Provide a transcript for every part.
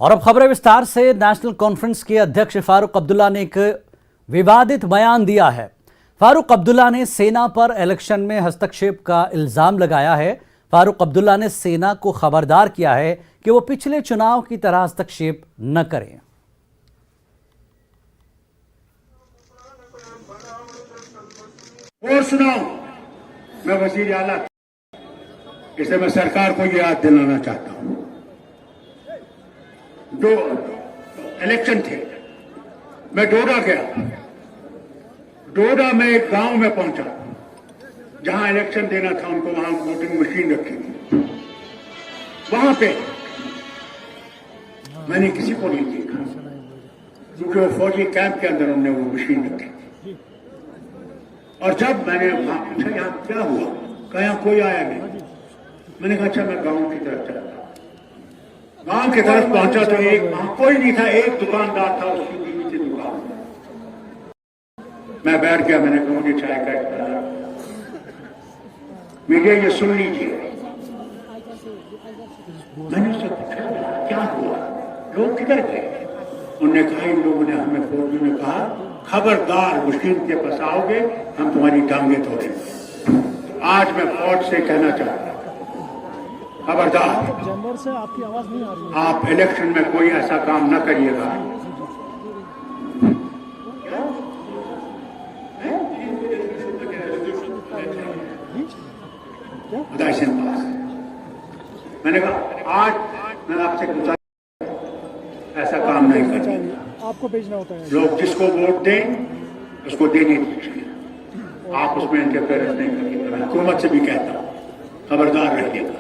और अब खबरें विस्तार से। नेशनल कॉन्फ्रेंस के अध्यक्ष फारूक अब्दुल्ला ने एक विवादित बयान दिया है। फारूक अब्दुल्ला ने सेना पर इलेक्शन में हस्तक्षेप का इल्जाम लगाया है। फारूक अब्दुल्ला ने सेना को खबरदार किया है कि वो पिछले चुनाव की तरह हस्तक्षेप न करें। और सुनाओ, मैं वजीर आला, इसे मैं सरकार को याद दिलाना चाहता हूं। जो इलेक्शन थे, मैं डोडा गया। डोडा में एक गांव में पहुंचा जहां इलेक्शन देना था उनको, वहां वोटिंग मशीन रखी थी। वहां पे मैंने किसी को नहीं देखा, क्योंकि वो फौजी कैंप के अंदर उन्होंने वो मशीन रखी थी। और जब मैंने वहां पूछा यहां क्या हुआ, कहा यहां कोई आया नहीं। मैंने कहा अच्छा मैं गांव की तरफ चला। गांव की तरफ पहुंचा तो एक वहां कोई नहीं था, एक दुकानदार था, उसकी बीवी थी दुकान। मैं बैठ गया, मैंने कहा मुझे चाय का एक प्याला। मीडिया ये सुन लीजिए। मैंने उससे पूछा क्या हुआ, लोग किधर गए। उन्होंने कहा इन लोगों ने हमें फौजी ने कहा खबरदार मशीन के पास आओगे हम तुम्हारी टांगे तोड़ेंगे। आज मैं फौज से कहना चाहता हूं, खबरदार, जनवर से आपकी आवाज नहीं आ रही है। आप इलेक्शन में कोई ऐसा काम न करिएगा। मैंने कहा आज मैं आपसे गुजारिश, ऐसा काम नहीं करिए। आपको भेजना होता है। लोग जिसको वोट दें उसको देने दीजिए, आप उसमें इंटरफेरेंस नहीं करिए। मैं हुकूमत से भी कहता हूँ खबरदार रहिएगा,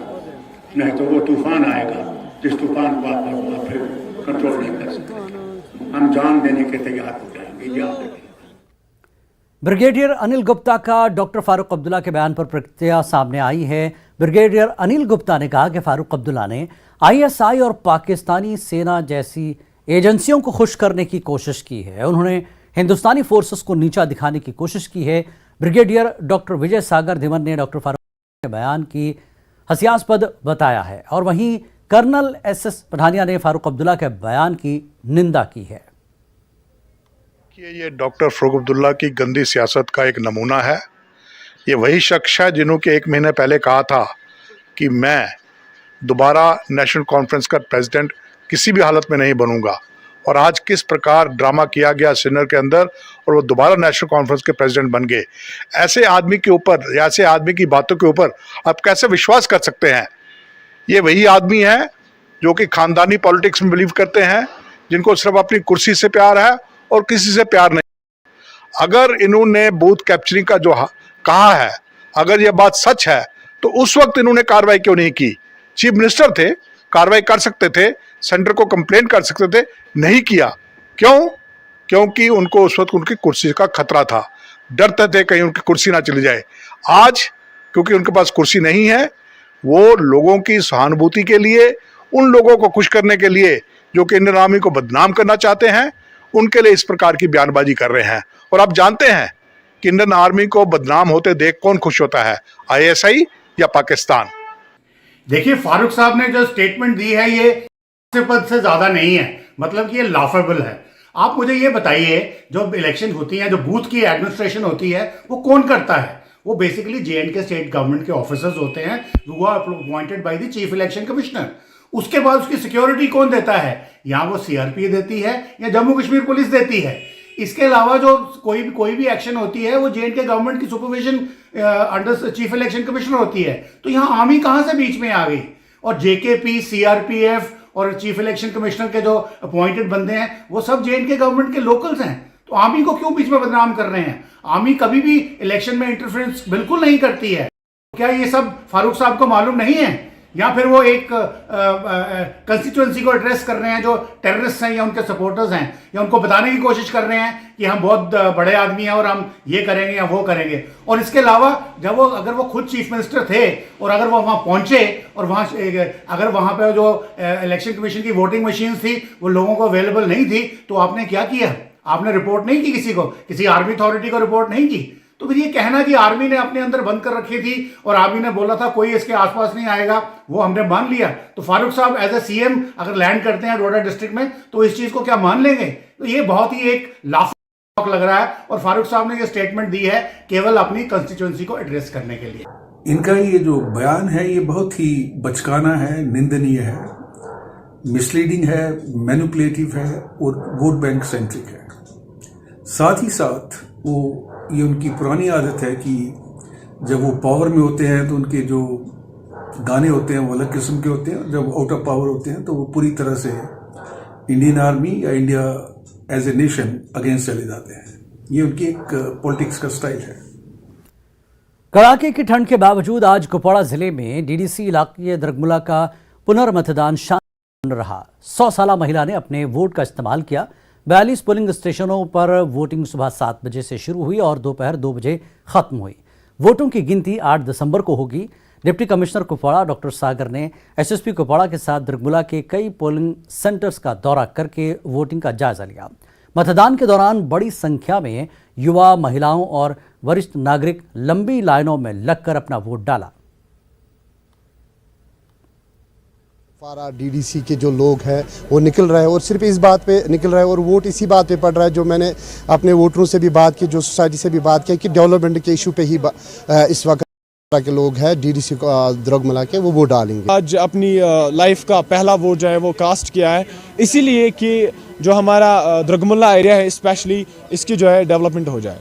नहीं तो वो तूफान आएगा जिस तूफान को आप फिर कंट्रोल नहीं कर सकते। हम जान देने के तैयार हो जाएंगे, याद रखिए। ब्रिगेडियर अनिल गुप्ता का डॉक्टर फारूक अब्दुल्ला के बयान पर प्रतिक्रिया सामने आई है। ब्रिगेडियर अनिल गुप्ता ने कहा कि फारूक अब्दुल्ला ने आईएसआई और पाकिस्तानी सेना जैसी एजेंसियों को खुश करने की कोशिश की है। उन्होंने हिंदुस्तानी फोर्सेस को नीचा दिखाने की कोशिश की है। ब्रिगेडियर डॉक्टर विजय सागर धिमन ने डॉक्टर फारूक के बयान की हास्यास्पद बताया है और वहीं कर्नल एसएस पठानिया ने फारूक अब्दुल्ला के बयान की निंदा की है। कि ये डॉक्टर फारूक अब्दुल्ला की गंदी सियासत का एक नमूना है। ये वही शख्स है जिन्होंने 1 महीने पहले कहा था कि मैं दोबारा नेशनल कॉन्फ्रेंस का प्रेसिडेंट किसी भी हालत में नहीं बनूंगा, और आज किस प्रकार ड्रामा किया गया सिनर के अंदर और वो दोबारा नेशनल कॉन्फ्रेंस के प्रेसिडेंट बन गए। ऐसे आदमी के ऊपर या ऐसे आदमी की बातों के ऊपर आप कैसे विश्वास कर सकते हैं। ये वही आदमी है जो कि खानदानी पॉलिटिक्स में बिलीव करते हैं, जिनको सिर्फ अपनी कुर्सी से प्यार है और किसी से प्यार नहीं। अगर इन्होंने बूथ कैप्चरिंग का जो कहा है, अगर यह बात सच है तो उस वक्त इन्होंने कार्रवाई क्यों नहीं की। चीफ मिनिस्टर थे, कार्रवाई कर सकते थे, सेंटर को कंप्लेंट कर सकते थे, नहीं किया। क्यों? क्योंकि उनको उस वक्त उनकी कुर्सी का खतरा था, डरते थे कहीं उनकी कुर्सी ना चली जाए। आज क्योंकि उनके पास कुर्सी नहीं है, वो लोगों की सहानुभूति के लिए, उन लोगों को खुश करने के लिए जो कि इंडियन आर्मी को बदनाम करना चाहते हैं, उनके लिए इस प्रकार की बयानबाजी कर रहे हैं। और आप जानते हैं कि इंडियन आर्मी को बदनाम होते देख कौन खुश होता है, आईएसआई या पाकिस्तान। देखिए, फारूक साहब ने जो स्टेटमेंट दी है ये पद से ज्यादा नहीं है, मतलब कि ये लाफेबल है। आप मुझे ये बताइए, जो इलेक्शन होती है, जो बूथ की एडमिनिस्ट्रेशन होती है, वो कौन करता है? वो बेसिकली जेएंडके स्टेट गवर्नमेंट के ऑफिसर्स होते हैं, वो appointed by the chief election commissioner. उसके बाद उसकी सिक्योरिटी कौन देता है? यहाँ वो सीआरपी देती है या जम्मू कश्मीर पुलिस देती है। इसके अलावा जो कोई भी एक्शन होती है वो जेएंडके गवर्नमेंट की supervision under chief election commissioner होती है। तो यहाँ आर्मी कहाँ से बीच में आ गई? और जेकेपी, सीआरपीएफ और चीफ इलेक्शन कमिश्नर के जो अपॉइंटेड बंदे हैं वो सब जेएंडके गवर्नमेंट के लोकल्स हैं। तो आर्मी को क्यों बीच में बदनाम कर रहे हैं? आर्मी कभी भी इलेक्शन में इंटरफेरेंस बिल्कुल नहीं करती है। क्या ये सब फारूक साहब को मालूम नहीं है? या फिर वो एक कंस्टिट्यूएंसी को एड्रेस कर रहे हैं जो टेररिस्ट हैं या उनके सपोर्टर्स हैं, या उनको बताने की कोशिश कर रहे हैं कि हम बहुत बड़े आदमी हैं और हम ये करेंगे या वो करेंगे। और इसके अलावा जब वो अगर वो खुद चीफ मिनिस्टर थे और अगर वो वहाँ पहुंचे और वहाँ अगर वहाँ पे जो इलेक्शन कमीशन की वोटिंग मशीन थी वो लोगों को अवेलेबल नहीं थी, तो आपने क्या किया? आपने रिपोर्ट नहीं की किसी को, किसी आर्मी अथॉरिटी को रिपोर्ट नहीं की। तो फिर ये कहना कि आर्मी ने अपने अंदर बंद कर रखी थी और आर्मी ने बोला था कोई इसके आसपास नहीं आएगा, वो हमने मान लिया। तो फारूक साहब एज ए सीएम अगर लैंड करते हैं डोडा डिस्ट्रिक्ट में तो इस चीज को क्या मान लेंगे? तो ये बहुत ही एक लाफ लग रहा है और फारूक साहब ने ये स्टेटमेंट दी है केवल अपनी कंस्टिट्यूएंसी को एड्रेस करने के लिए। इनका ये जो बयान है ये बहुत ही बचकाना है, निंदनीय है, मिसलीडिंग है, मैनिपुलेटिव है और वोट बैंक सेंट्रिक है। साथ ही साथ वो ये उनकी पुरानी आदत है कि जब वो पावर में होते हैं तो उनके जो गाने होते हैं वो अलग किस्म के होते हैं, जब आउट ऑफ पावर होते हैं तो वो पूरी तरह से इंडियन आर्मी या India as a nation against चले जाते हैं। ये उनकी एक पॉलिटिक्स का स्टाइल है। कड़ाके की ठंड के बावजूद आज कुपवाड़ा जिले में डीडीसी इलाके दरगमुला का पुनर्मतदान शांतिपूर्ण रहा। 100 साला महिला ने अपने वोट का इस्तेमाल किया। 42 पोलिंग स्टेशनों पर वोटिंग सुबह 7 बजे से शुरू हुई और दोपहर 2 बजे खत्म हुई। वोटों की गिनती 8 दिसंबर को होगी। डिप्टी कमिश्नर कुपवाड़ा डॉक्टर सागर ने एसएसपी कुपवाड़ा के साथ दरगमुला के कई पोलिंग सेंटर्स का दौरा करके वोटिंग का जायजा लिया। मतदान के दौरान बड़ी संख्या में युवा, महिलाओं और वरिष्ठ नागरिक लंबी लाइनों में लगकर अपना वोट डाला। डीडीसी के जो लोग हैं वो निकल रहे हैं और सिर्फ इस बात पे निकल रहे हैं और वोट इसी बात पे पड़ रहा है जो मैंने अपने वोटरों से भी बात की, जो सोसाइटी से भी बात की कि डेवलपमेंट के इशू पे ही इस वक्त के लोग हैं डीडीसी दरगमुला के वो वोट डालेंगे। आज अपनी लाइफ का पहला वोट जो है वो कास्ट किया है, इसीलिए कि जो हमारा दरगमुला एरिया है स्पेशली इसकी जो है डेवलपमेंट हो जाए।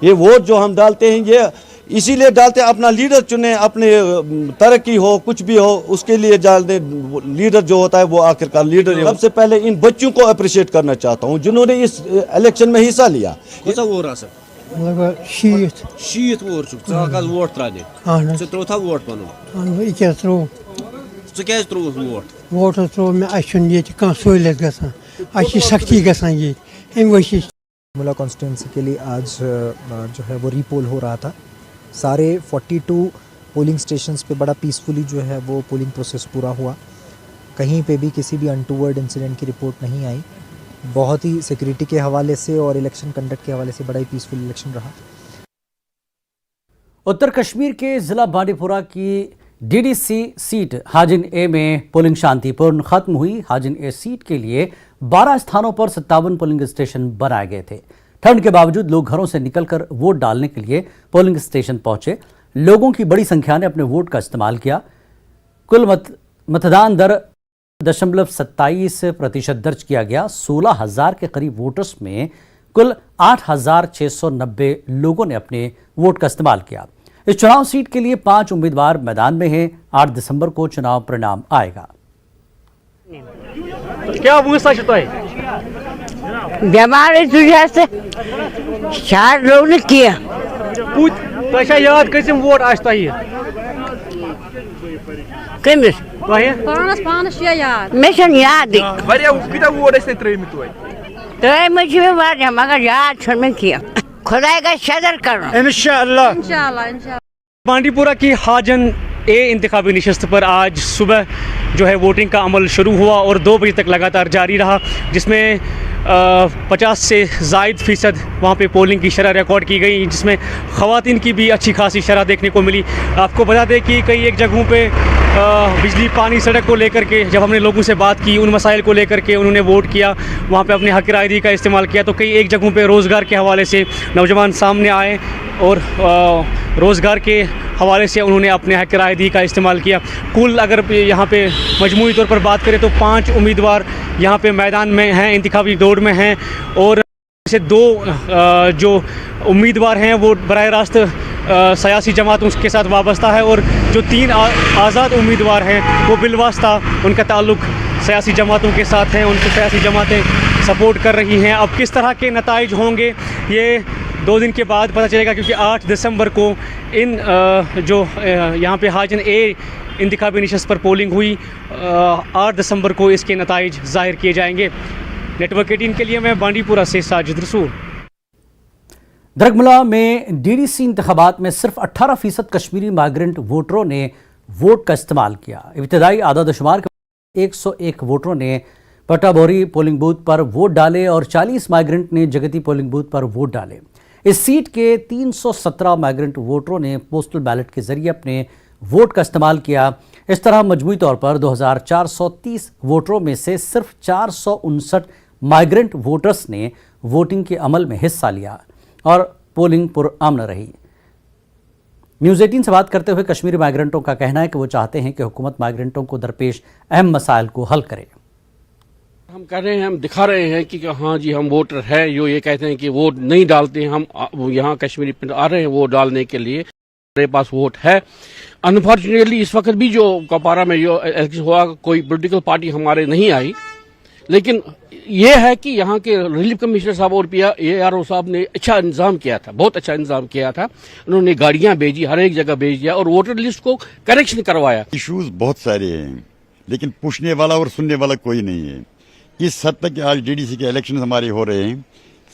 ये वोट जो हम डालते हैं ये इसीलिए डालते हैं अपना लीडर चुने, अपने तरक्की हो कुछ भी हो उसके लिए डालते। लीडर जो होता है वो आखिरकार लीडर। सबसे पहले इन बच्चों को अप्रिशिएट करना चाहता हूँ जिन्होंने इस इलेक्शन में हिस्सा लिया। शीत वोट त्राने वोट वोट त्रो मे सहूलियत गई सख्ती गई। मुला कॉन्स्टिट्यूंसी के लिए आज जो है वो रीपोल हो रहा था। सारे 42 पोलिंग स्टेशंस पे बड़ा पीसफुली जो है वो पोलिंग प्रोसेस पूरा हुआ। कहीं पे भी किसी भी अनटूवर्ड इंसिडेंट की रिपोर्ट नहीं आई। बहुत ही सिक्योरिटी के हवाले से और इलेक्शन कंडक्ट के हवाले से बड़ा ही पीसफुल इलेक्शन रहा। उत्तर कश्मीर के जिला बांडीपुरा की डीडीसी सीट हाजिन ए में पोलिंग शांतिपूर्ण खत्म हुई। हाजिन ए सीट के लिए 12 स्थानों पर 57 पोलिंग स्टेशन बनाए गए थे। ठंड के बावजूद लोग घरों से निकलकर वोट डालने के लिए पोलिंग स्टेशन पहुंचे। लोगों की बड़ी संख्या ने अपने वोट का इस्तेमाल किया। कुल मतदान दर 0.27% दर्ज किया गया। 16,000 के करीब वोटर्स में कुल 8,690 लोगों ने अपने वोट का इस्तेमाल किया। इस चुनाव सीट के लिए 5 उम्मीदवार मैदान में हैं। 8 दिसंबर को चुनाव परिणाम आएगा। क्या बीमार लोग ने किया याद कम वोट कमिस याद मे याद मगर याद मे किया खुदा का सदर कर इंशाअल्लाह। बांडीपुरा की हाजन ए इंतखाबी नशस्त पर आज सुबह जो है वोटिंग का अमल शुरू हुआ और 2 बजे तक लगातार जारी रहा, जिसमें 50 से ज़ायद फ़ीसद वहाँ पे पोलिंग की शरह रिकॉर्ड की गई, जिसमें ख़वातीन की भी अच्छी खासी शरह देखने को मिली। आपको बता दें कि कई एक जगहों पे बिजली, पानी, सड़क को लेकर के जब हमने लोगों से बात की, उन मसाइल को लेकर के उन्होंने वोट किया, वहाँ पे अपने हक़ राय का इस्तेमाल किया। तो कई एक जगहों पे रोज़गार के हवाले से नौजवान सामने आए और रोज़गार के हवाले से उन्होंने अपने हक़ राय का इस्तेमाल किया। कुल अगर यहाँ पे मजमूई तौर पर बात करें तो 5 उम्मीदवार यहाँ पे मैदान में हैं, इंतखाबी दौड़ में हैं और से 2 जो उम्मीदवार हैं वो बराह रास्त सियासी जमातों के साथ वाबस्ता है और जो 3 आज़ाद उम्मीदवार हैं वो बिलवास्ता उनका ताल्लुक़ सियासी जमातों के साथ हैं, उनको सियासी जमातें सपोर्ट कर रही हैं। अब किस तरह के नताइज होंगे ये 2 दिन के बाद पता चलेगा, क्योंकि 8 दिसंबर को इन जो यहाँ पे हाजन ए इंतखाबी नशस्त पर पोलिंग हुई, 8 दिसंबर को इसके नताइज ज़ाहिर किए जाएंगे। नेटवर्क 18 के लिए मैं बांडीपुरा से साजिद रसूल। दरगमुला में डीडीसी इंतखाबात में सिर्फ 18% कश्मीरी माइग्रेंट वोटरों ने वोट का इस्तेमाल किया। इब्तदाई आदादशुमार के 101 वोटरों ने पटाबोरी पोलिंग बूथ पर वोट डाले और 40 माइग्रेंट ने जगती पोलिंग बूथ पर वोट डाले। इस सीट के 317 माइग्रेंट वोटरों ने पोस्टल बैलेट के जरिए अपने वोट का इस्तेमाल किया। इस तरह मजमूई तौर पर 2430 वोटरों में से सिर्फ 459 माइग्रेंट वोटर्स ने वोटिंग के अमल में हिस्सा लिया और पोलिंग पुरअमन रही। न्यूज़ 18 से बात करते हुए कश्मीरी माइग्रेंटों का कहना है कि वो चाहते हैं कि हुकूमत माइग्रेंटों को दरपेश अहम मसाइल को हल करे। हम कह रहे हैं, हम दिखा रहे हैं कि हाँ जी हम वोटर हैं, जो ये कहते हैं कि वोट नहीं डालते हैं, हम यहाँ कश्मीरी पिंड आ रहे हैं वोट डालने के लिए, हमारे पास वोट है। अनफॉर्चुनेटली इस वक्त भी जो कपारा में जो इलेक्शन हुआ, कोई पॉलिटिकल पार्टी हमारे नहीं आई, लेकिन ये है कि यहाँ के रिलीफ कमिश्नर साहब और ARO साहब ने अच्छा इंतजाम किया था, बहुत अच्छा इंतजाम किया था। उन्होंने गाड़ियां भेजी, हर एक जगह भेज दिया और वोटर लिस्ट को करेक्शन करवाया। इश्यूज बहुत सारे हैं, लेकिन पूछने वाला और सुनने वाला कोई नहीं है। इस हद तक आज DDC के इलेक्शन हमारे हो रहे हैं,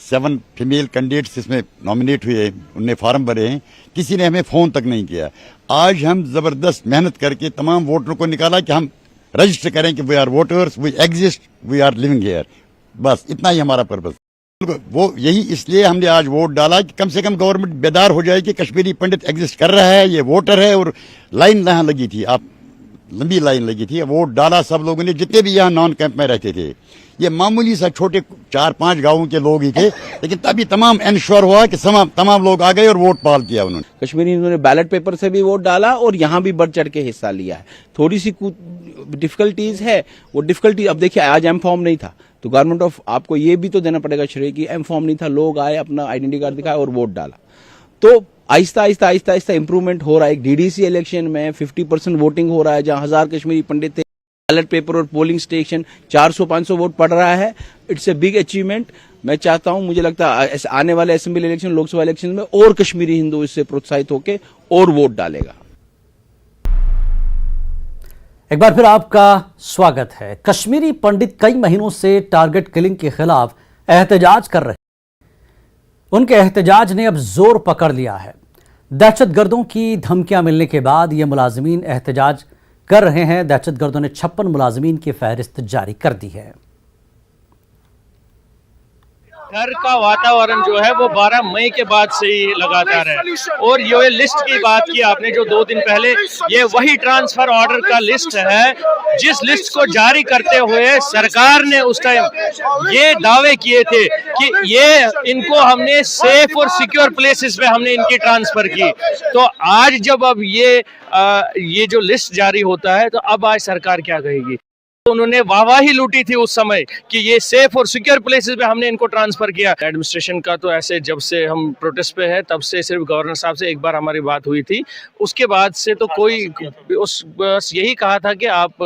7 फीमेल कैंडिडेट्स इसमें नॉमिनेट हुए, उनने फॉर्म भरे हैं, किसी ने हमें फोन तक नहीं किया। आज हम जबरदस्त मेहनत करके तमाम वोटरों को निकाला कि हम रजिस्टर करें कि we are voters, we exist, we are living here. बस इतना ही हमारा पर्पस। वो यही इसलिए हमने आज वोट डाला कि कम से कम गवर्नमेंट बेदार हो जाए कि कश्मीरी पंडित एग्जिस्ट कर रहा है, ये वोटर है। और लाइन यहाँ लगी थी, आप लंबी लाइन लगी थी, वोट डाला सब लोगों ने, जितने भी यहाँ नॉन कैंप में रहते थे। ये मामूली सा छोटे 4-5 गांवों के लोग ही थे, लेकिन तभी तमाम इंश्योर हुआ कि तमाम लोग आ गए और वोट पाल किया उन्होंने। कश्मीरी हिंदुओं ने बैलेट पेपर से भी वोट डाला और यहाँ भी बढ़ चढ़ के हिस्सा लिया है। थोड़ी सी डिफिकल्टीज है, वो डिफिकल्टी अब देखिए, आज एम फॉर्म नहीं था तो गवर्नमेंट ऑफ आपको ये भी तो देना पड़ेगा श्रेय कि एम फॉर्म नहीं था, लोग आए, अपना आइडेंटिटी कार्ड दिखाया और वोट डाला। तो आहिस्ता आहिस्ता इंप्रूवमेंट हो रहा है। एक DDC इलेक्शन में 50% वोटिंग हो रहा है, जहां 1000 कश्मीरी पंडित थे, बैलेट पेपर और पोलिंग स्टेशन 400-500 वोट पड़ रहा है। It's a big achievement. मैं चाहता हूं, मुझे लगता है आने वाले असेंबली इलेक्शन, लोकसभा इलेक्शन में और कश्मीरी हिंदू इससे प्रोत्साहित होकर और वोट डालेगा। एक बार फिर आपका स्वागत है। कश्मीरी पंडित कई महीनों से टारगेट किलिंग के खिलाफ एहतजाज कर रहे हैं। उनके एहतजाज ने अब जोर पकड़ लिया है। दहशतगर्दों की धमकियां मिलने के बाद ये मुलाजिमीन एहतजाज कर रहे हैं। दहशतगर्दों ने 56 मुलाजिमीन की फहरिस्त जारी कर दी है। डर का वातावरण जो है वो 12 मई के बाद से ही लगातार है। और ये लिस्ट की बात की आपने जो 2 दिन पहले, ये वही ट्रांसफर ऑर्डर का लिस्ट है जिस लिस्ट को जारी करते हुए सरकार ने उस टाइम ये दावे किए थे कि ये इनको हमने सेफ और सिक्योर प्लेसेस पे हमने इनकी ट्रांसफर की। तो आज जब अब ये जो लिस्ट जारी होता है, तो अब आज सरकार क्या कहेगी? उन्होंने वाहवाही लूटी थी उस समय कि ये सेफ और सिक्योर प्लेसेस पे हमने इनको ट्रांसफर किया। एडमिनिस्ट्रेशन का तो ऐसे, जब से हम प्रोटेस्ट पे है तब से सिर्फ गवर्नर साहब से एक बार हमारी बात हुई थी, उसके बाद से तो कोई बस यही कहा था कि आप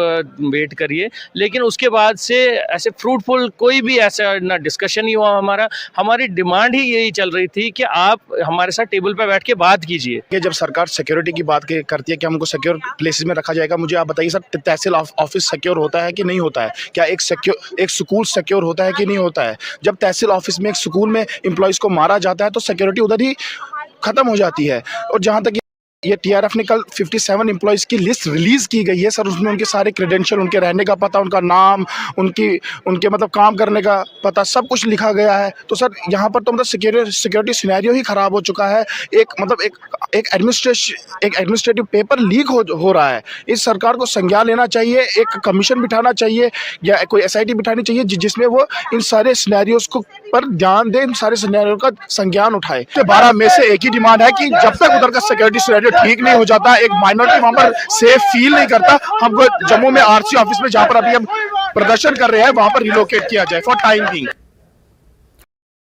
वेट करिए, लेकिन उसके बाद से ऐसे फ्रूटफुल कोई भी ऐसा ना डिस्कशन ही हुआ। हमारी डिमांड ही यही चल रही थी कि आप हमारे साथ टेबल पे बैठ के बात कीजिए। जब सरकार सिक्योरिटी की बात करती है कि हमको सिक्योर प्लेसेस में रखा जाएगा, मुझे आप बताइए सर, तहसील ऑफिस सिक्योर होता है कि नहीं होता है? क्या एक स्कूल सिक्योर होता है कि नहीं होता है? जब तहसील ऑफिस में, एक स्कूल में एम्प्लॉइज को मारा जाता है तो सिक्योरिटी उधर ही खत्म हो जाती है। और जहां तक ये TRF ने कल 57 एम्प्लॉइज की लिस्ट रिलीज की गई है सर, उसमें उनके सारे क्रेडेंशियल, उनके रहने का पता, उनका नाम, उनके मतलब काम करने का पता, सब कुछ लिखा गया है। तो सर यहाँ पर तो मतलब सिक्योरिटी सिनेरियो ही खराब हो चुका है। एक एडमिनिस्ट्रेटिव पेपर लीक हो रहा है। इस सरकार को संज्ञान लेना चाहिए, एक कमीशन बिठाना चाहिए या कोई SIT बिठानी चाहिए जिसमें वो इन सारे सिनेरियोज को पर ध्यान दे, इन सारे सिनेरियो का संज्ञान उठाए। 12 में से एक ही डिमांड है कि जब तक उधर का सिक्योरिटी सिनेरियो ठीक नहीं हो जाता, एक माइनॉरिटी वहां पर सेफ फील नहीं करता, हमको जम्मू में RC ऑफिस में जहां पर अभी हम प्रदर्शन कर रहे हैं वहां पर रिलोकेट किया जाए फॉर टाइम बीइंग।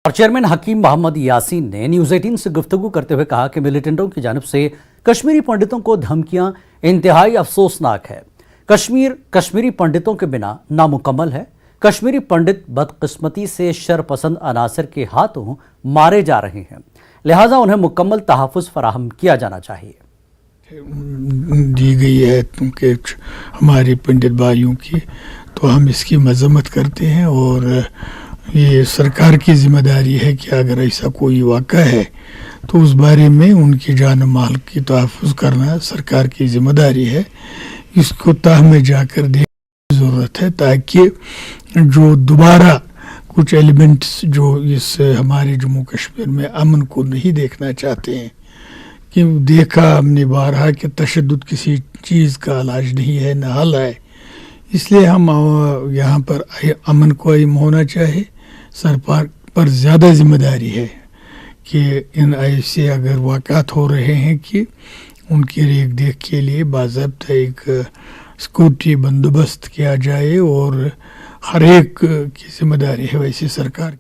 और चेयरमैन हकीम मोहम्मद यासीन ने न्यूज़ 18 से गुफ्तगू करते हुए कहा कि मिलिटेंटों की जानिब से कश्मीरी पंडितों को धमकियां इंतहाई अफसोसनाक है। कश्मीरी पंडितों के बिना नामुकम्मल है। कश्मीरी पंडित बदकिस्मती से शरपसंद अनासर के हाथों मारे जा रहे हैं, लिहाजा उन्हें मुकम्मल तहफ़्फ़ुज़ फराहम किया जाना चाहिए। दी गई है क्योंकि हमारे पंडित भाइयों की, तो हम इसकी मजम्मत करते हैं और ये सरकार की जिम्मेदारी है कि अगर ऐसा कोई वाक़ा है तो उस बारे में उनकी जान माल की तहफ़्फ़ुज़ करना सरकार की जिम्मेदारी है। इसको तह में जाकर देखने की ज़रूरत है ताकि जो दोबारा कुछ एलिमेंट्स जो इस हमारे जम्मू कश्मीर में अमन को नहीं देखना चाहते हैं, कि देखा हमने बारहा कि तशद्दुद किसी चीज़ का इलाज नहीं है, न हल है। इसलिए हम यहाँ पर अमन कायम होना चाहिए। सरकार पर ज़्यादा जिम्मेदारी है कि इन ऐसे अगर वाक़ात हो रहे हैं कि उनकी रेख देख के लिए बाज़ाब्ता एक सिक्योरिटी बंदोबस्त किया जाए, और हर एक की जिम्मेदारी है वैसे सरकार।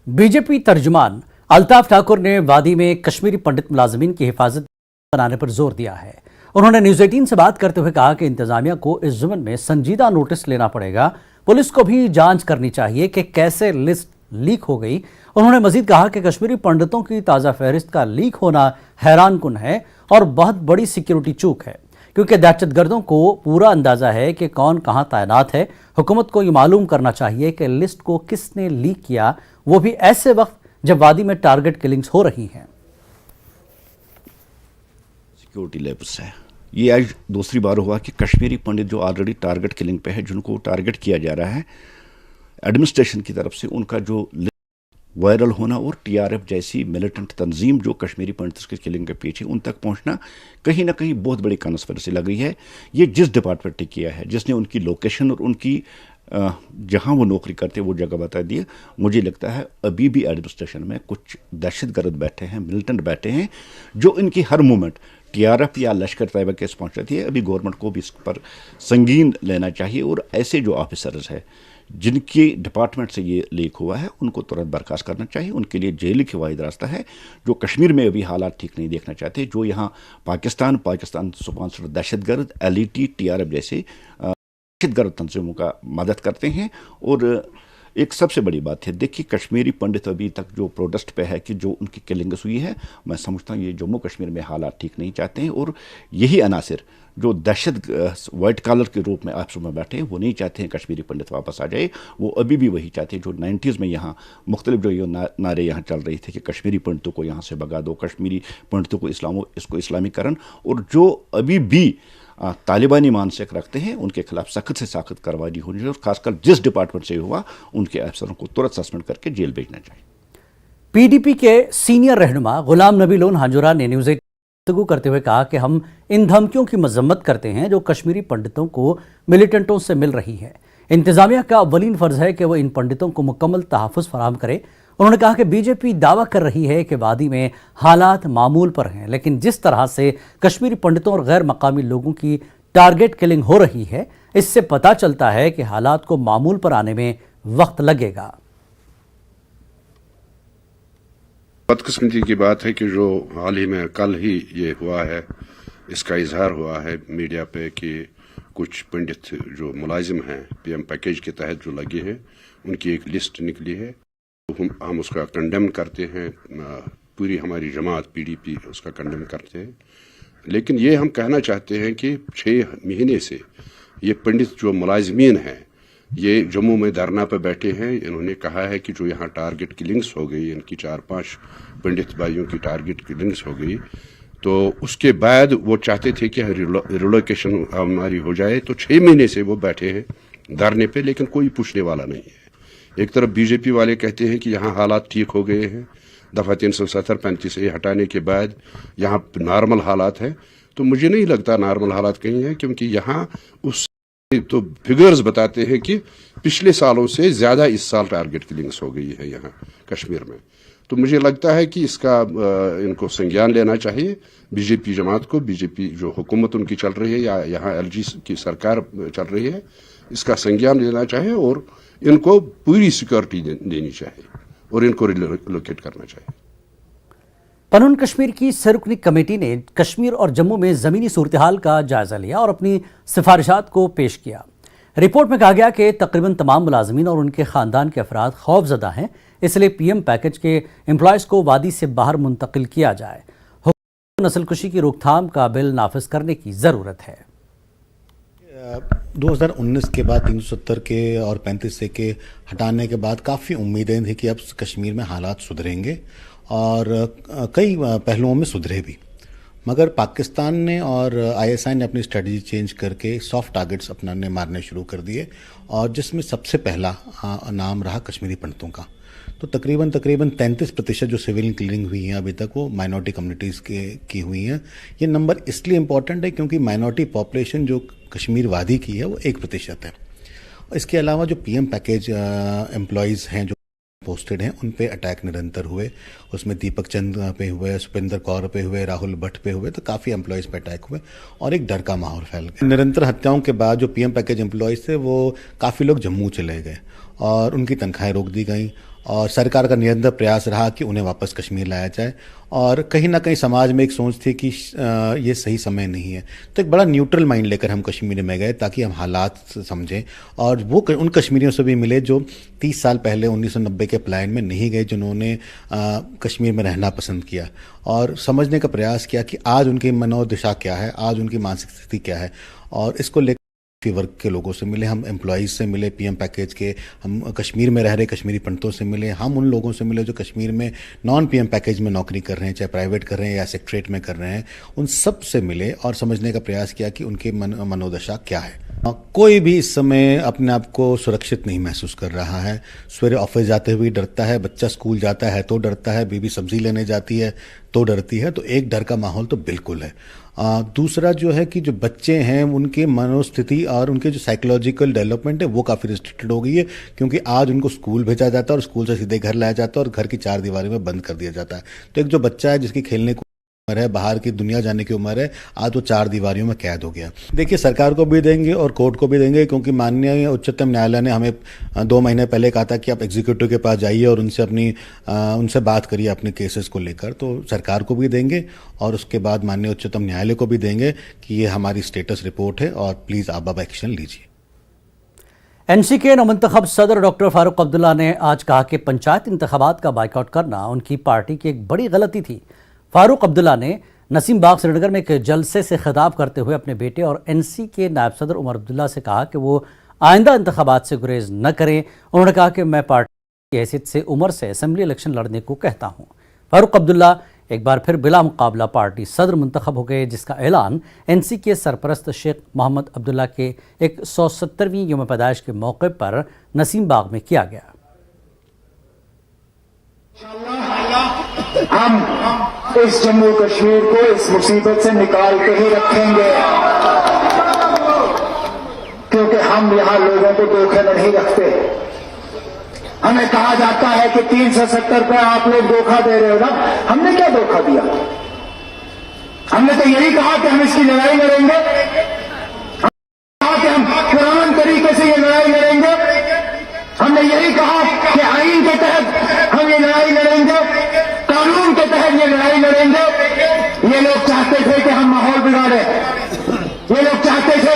बीजेपी तर्जुमान अल्ताफ ठाकुर ने वादी में कश्मीरी पंडित मुलाजमीन की हिफाजत बनाने पर जोर दिया है। उन्होंने न्यूज़ 18 से बात करते हुए कहा कि इंतजामिया को इस जुम्मन में संजीदा नोटिस लेना पड़ेगा। पुलिस को भी जांच करनी चाहिए कि कैसे लिस्ट लीक हो गई। उन्होंने मजीद कहा कि कश्मीरी पंडितों की ताज़ा फहरिस्त का लीक होना हैरानकुन है और बहुत बड़ी सिक्योरिटी चूक है, क्योंकि दहशतगर्दों को पूरा अंदाजा है कि कौन कहां तैनात है। हुकूमत को ये मालूम करना चाहिए कि लिस्ट को किसने लीक किया, वो भी ऐसे वक्त जब वादी में टारगेट किलिंग्स हो रही हैं। सिक्योरिटी लेवल्स है, ये आज दूसरी बार हुआ कि कश्मीरी पंडित जो ऑलरेडी टारगेट किलिंग पे है, जिनको टारगेट किया जा रहा है एडमिनिस्ट्रेशन की तरफ से, उनका जो वायरल होना और टीआरएफ जैसी मिलिटेंट तंजीम जो कश्मीरी पंडित की किलिंग के पीछे, उन तक पहुंचना कहीं ना कहीं बहुत बड़ी कॉन्स्पिरेसी लग रही है। ये जिस डिपार्टमेंट ने किया है, जिसने उनकी लोकेशन और उनकी जहां वो नौकरी करते वो जगह बता दी, मुझे लगता है अभी भी एडमिनिस्ट्रेशन में कुछ दहशतगर्द बैठे हैं, मिलिटेंट बैठे हैं, जो इनकी हर मूवमेंट टीआरएफ या लश्कर तैयबा केस पहुंच जाती है। अभी गवर्नमेंट को भी इस पर संगीन लेना चाहिए, और ऐसे जो ऑफिसर्स हैं जिनके डिपार्टमेंट से ये लीक हुआ है, उनको तुरंत बर्खास्त करना चाहिए। उनके लिए जेल ही वाहिद रास्ता है। जो कश्मीर में अभी हालात ठीक नहीं देखना चाहते, जो यहाँ पाकिस्तान स्पॉन्सर्ड दहशतगर्द एलईटी टीआरएफ जैसे दहशतगर्द तंजीमों का मदद करते हैं। और एक सबसे बड़ी बात है, देखिए कश्मीरी पंडित अभी तक जो प्रोटेस्ट पे है कि जो उनकी किलिंग्स हुई है, मैं समझता हूँ ये जम्मू कश्मीर में हालात ठीक नहीं चाहते हैं, और यही अनासिर जो दहशत वाइट कॉलर के रूप में आपस में बैठे हैं, वो नहीं चाहते हैं कश्मीरी पंडित वापस आ जाए। वो अभी भी वही चाहते हैं जो 90s में यहाँ मुख्तलिफ जो ये नारे यहाँ चल रही थे कि कश्मीरी पंडितों को यहाँ से भगा दो, कश्मीरी पंडितों को इसको इस्लामीकरण, और जो अभी भी तालिबानी मानसिक रखते हैं, उनके खिलाफ सख्त से सख्त कार्रवाई होनी चाहिए, और खासकर जिस डिपार्टमेंट से हुआ उनके अफसरों को तुरंत सस्पेंड करके जेल भेजना चाहिए। पीडीपी के सीनियर रहनुमा गुलाम नबी लोन हांजुरा ने न्यूज़ 18 गुफ्तगू करते हुए कहा कि हम इन धमकियों की मजम्मत करते हैं जो कश्मीरी पंडितों को मिलिटेंटों से मिल रही है। इंतजामिया का अव्वलीन फर्ज है कि वह इन पंडितों को मुकम्मल तहफ़्फ़ुज़ फराहम करे। उन्होंने कहा कि बीजेपी दावा कर रही है कि वादी में हालात मामूल पर हैं, लेकिन जिस तरह से कश्मीरी पंडितों और गैर मकामी लोगों की टारगेट किलिंग हो रही है, इससे पता चलता है कि हालात को मामूल पर आने में वक्त लगेगा। बदकिस्मती की बात है कि जो हाल ही में कल ही ये हुआ है, इसका इजहार हुआ है मीडिया पे कि कुछ पंडित जो मुलाजिम हैं पीएम पैकेज के तहत जो लगे हैं, उनकी एक लिस्ट निकली है। हम उसका कंडेम करते हैं, पूरी हमारी जमात पीडीपी उसका कंडेम करते हैं। लेकिन ये हम कहना चाहते हैं कि 6 महीने से ये पंडित जो मुलाजिमीन हैं, ये जम्मू में धरना पर बैठे हैं। इन्होंने कहा है कि जो यहाँ टारगेट किलिंग्स हो गई, इनकी 4-5 पंडित भाइयों की टारगेट किलिंग्स हो गई, तो उसके बाद वो चाहते थे कि रिलोकेशन हमारी हो जाए। तो 6 महीने से वो बैठे हैं धरने पे, लेकिन कोई पूछने वाला नहीं है। एक तरफ बीजेपी वाले कहते हैं कि यहाँ हालात ठीक हो गए हैं, दफ़ा 370-35 से हटाने के बाद यहाँ नॉर्मल हालात हैं। तो मुझे नहीं लगता नॉर्मल हालात कहीं है, क्योंकि यहाँ उस तो फिगर्स बताते हैं कि पिछले सालों से ज़्यादा इस साल टारगेट किलिंग्स हो गई है यहाँ कश्मीर में। तो मुझे लगता है कि इसका इनको संज्ञान लेना चाहिए बीजेपी जमात को। बीजेपी जो हुकूमत उनकी चल रही है या यहाँ एलजी की सरकार चल रही है, इसका संज्ञान लेना चाहिए और इनको पूरी सिक्योरिटी देनी चाहिए और इनको रिलोकेट करना चाहिए। पनून कश्मीर की सरकनी कमेटी ने कश्मीर और जम्मू में ज़मीनी सूरत हाल का जायज़ा लिया और अपनी सिफारिशात को पेश किया। रिपोर्ट में कहा गया कि तकरीबन तमाम मुलाजमीन और उनके ख़ानदान के अफराद खौफजदा हैं, इसलिए पीएम पैकेज के एम्प्लॉयज़ को वादी से बाहर मुंतकिल किया जाए। नस्लकुशी की रोकथाम का बिल नाफिज करने की ज़रूरत है। 2019 के बाद 370 के और 35 से के हटाने के बाद काफ़ी उम्मीदें थी कि अब कश्मीर में हालात सुधरेंगे और कई पहलुओं में सुधरे भी। मगर पाकिस्तान ने और ISI ने अपनी स्ट्रेटजी चेंज करके सॉफ्ट टारगेट्स अपनाने मारने शुरू कर दिए, और जिसमें सबसे पहला नाम रहा कश्मीरी पंडितों का। तो तकरीबन 33% जो सिविल किलिंग हुई हैं अभी तक वो माइनॉरिटी कम्युनिटीज़ की हुई हैं। ये नंबर इसलिए इम्पॉर्टेंट है क्योंकि माइनॉरिटी पॉपुलेशन जो कश्मीर वादी की है वो 1% है। इसके अलावा जो PM पैकेज एम्प्लॉयज़ हैं जो पोस्टेड हैं उन पे अटैक निरंतर हुए, उसमें दीपक चंद पे हुए, सुपेंद्र कौर पे हुए, राहुल भट्ट पे हुए, तो काफ़ी एम्प्लॉयज़ पे अटैक हुए और एक डर का माहौल फैल गया। निरंतर हत्याओं के बाद जो PM पैकेज एम्प्लॉयज़ थे वो काफ़ी लोग जम्मू चले गए और उनकी तनख्वाहें रोक दी गई, और सरकार का निरंतर प्रयास रहा कि उन्हें वापस कश्मीर लाया जाए, और कहीं ना कहीं समाज में एक सोच थी कि ये सही समय नहीं है। तो एक बड़ा न्यूट्रल माइंड लेकर हम कश्मीर में गए ताकि हम हालात समझें, और वो उन कश्मीरियों से भी मिले जो 30 साल पहले 1990 के प्लान में नहीं गए, जिन्होंने कश्मीर में रहना पसंद किया, और समझने का प्रयास किया कि आज उनकी मनोदशा क्या है, आज उनकी मानसिक स्थिति क्या है। और इसको लेकर वर्ग के लोगों से मिले, हम एम्प्लॉयज़ से मिले PM पैकेज के, हम कश्मीर में रह रहे कश्मीरी पंडितों से मिले, हम उन लोगों से मिले जो कश्मीर में नॉन PM पैकेज में नौकरी कर रहे हैं, चाहे प्राइवेट कर रहे हैं या सेक्रेट में कर रहे हैं, उन सब से मिले और समझने का प्रयास किया कि उनके मनोदशा क्या है। कोई भी इस समय अपने आप को सुरक्षित नहीं महसूस कर रहा है। सवेरे ऑफिस जाते हुए डरता है, बच्चा स्कूल जाता है तो डरता है, बीवी सब्जी लेने जाती है तो डरती है। तो एक डर का माहौल तो बिल्कुल है। दूसरा जो है कि जो बच्चे हैं उनके मनोस्थिति और उनके जो साइकोलॉजिकल डेवलपमेंट है वो काफ़ी रिस्ट्रिक्टेड हो गई है, क्योंकि आज उनको स्कूल भेजा जाता है और स्कूल से सीधे घर लाया जाता है और घर की 4 दीवारी में बंद कर दिया जाता है। तो एक जो बच्चा है जिसकी खेलने को उम्र है, बाहर की दुनिया जाने की उम्र है, आज वो 4 दीवारियों में कैद हो गया। देखिए, सरकार को भी देंगे और कोर्ट को भी देंगे, क्योंकि माननीय उच्चतम न्यायालय ने हमें 2 महीने पहले कहा था कि आप एग्जीक्यूटिव के पास जाइए और उनसे बात करिए अपने केसेस को लेकर। तो सरकार को भी देंगे और उसके बाद माननीय उच्चतम न्यायालय को भी देंगे कि ये हमारी स्टेटस रिपोर्ट है और प्लीज़ आप एक्शन लीजिए। NC के नवमंतखब सदर डॉक्टर फारूक अब्दुल्ला ने आज कहा कि पंचायत इंतखाबात का बाइकआउट करना उनकी पार्टी की एक बड़ी गलती थी। फारूक अब्दुल्ला ने नसीम बाग श्रीनगर में एक जलसे से खिताब करते हुए अपने बेटे और NC के नायब सदर उमर अब्दुल्ला से कहा कि वो आइंदा इंतखाबात से गुरेज न करें। उन्होंने कहा कि मैं पार्टी की हैसियत से उमर से असेंबली इलेक्शन लड़ने को कहता हूँ। फारूक अब्दुल्ला एक बार फिर बिला मुकाबला पार्टी सदर मुंतखब हो गए, जिसका ऐलान NC के सरपरस्त शेख मोहम्मद अब्दुल्ला के 170वीं यौम पैदाइश के मौके पर नसीम बाग में किया गया। हम इस जम्मू कश्मीर को इस मुसीबत से निकाल के ही रखेंगे, क्योंकि हम यहाँ लोगों को धोखे में नहीं रखते। हमें कहा जाता है कि 370 पे आप लोग धोखा दे रहे हो ना। हमने क्या धोखा दिया? हमने तो यही कहा कि हम इसकी लड़ाई लड़ेंगे, कहा कि हम पुरान तरीके से ये लड़ाई लड़ेंगे। हमने यही कहा कि आईन के तहत हम ये लड़ाई लड़ेंगे, कानून के तहत ये लड़ाई लड़ेंगे। ये लोग चाहते थे कि हम माहौल बिगाड़े, ये लोग चाहते थे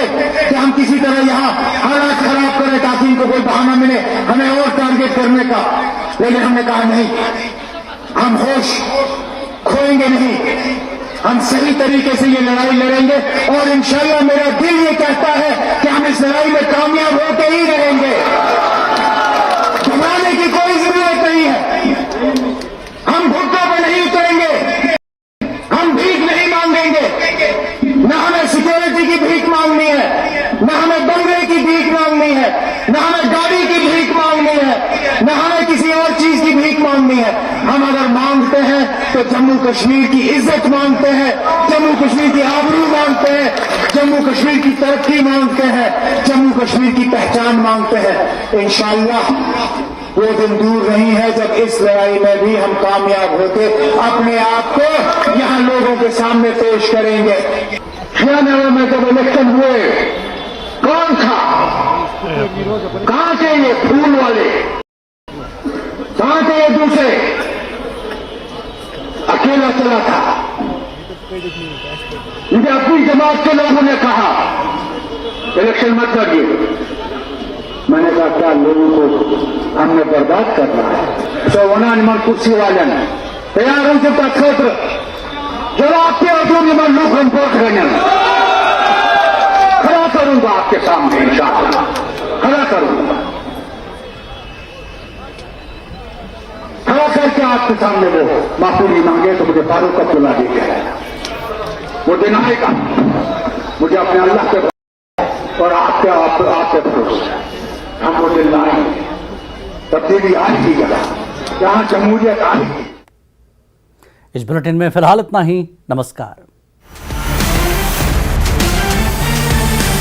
कि हम किसी तरह यहाँ हालात खराब करें ताकि इनको कोई बहाना मिले हमें और टारगेट करने का। लेकिन हमने कहा नहीं, हम होश खोएंगे नहीं, हम सही तरीके से ये लड़ाई लड़ेंगे और इंशाअल्लाह मेरा दिल ये कहता है कि हम इस लड़ाई में कामयाब होते ही रहेंगे। घबराने की कोई जरूरत नहीं है। हम भुट्टों पर नहीं उतरेंगे, हम भीख नहीं मांगेंगे, न हमें सिक्योरिटी की भीख मांगनी है, न हमें बंगले की भीख मांगनी है, न हमें गाड़ी की भीख मांगनी है, न हमें किसी और चीज की भीख मांगनी है। हम अगर मांगते हैं तो जम्मू कश्मीर की इज्जत मांगते हैं, जम्मू कश्मीर की आबरू मांगते हैं, जम्मू कश्मीर की तरक्की मांगते हैं, जम्मू कश्मीर की पहचान मांगते हैं। इंशाअल्लाह वो दिन दूर नहीं है जब इस लड़ाई में भी हम कामयाब होते अपने आप को यहाँ लोगों के सामने पेश करेंगे। श्रीनगर में जब इलेक्शन हुए, कौन था? कहां थे ये फूल वाले, कहां थे ये दूसरे? अकेला चला था। मुझे अपनी जमात के लोगों ने कहा इलेक्शन मत करिए। मैंने कहा क्या लोगों को हमने बर्बाद करना है? तो वनान कुर्सी वाले ने तैयार हो सकता क्षेत्र जब आपके अजूर में लोग हम पोख रहे हैं, खड़ा करूंगा आपके सामने, इंशाअल्लाह खड़ा करूंगा, खड़ा करके आपके सामने वो माफी नहीं मांगे तो मुझे फारूक अब्दुल्ला जी कह रहे हैं। वो दिन आएगा, मुझे अपने अल्लाह के और आपके भरोसे हम वो दिन लाएंगे। तब्दीली आएगी जहाँ जमहूरियत आएगी। इस बुलेटिन में फिलहाल इतना ही। नमस्कार।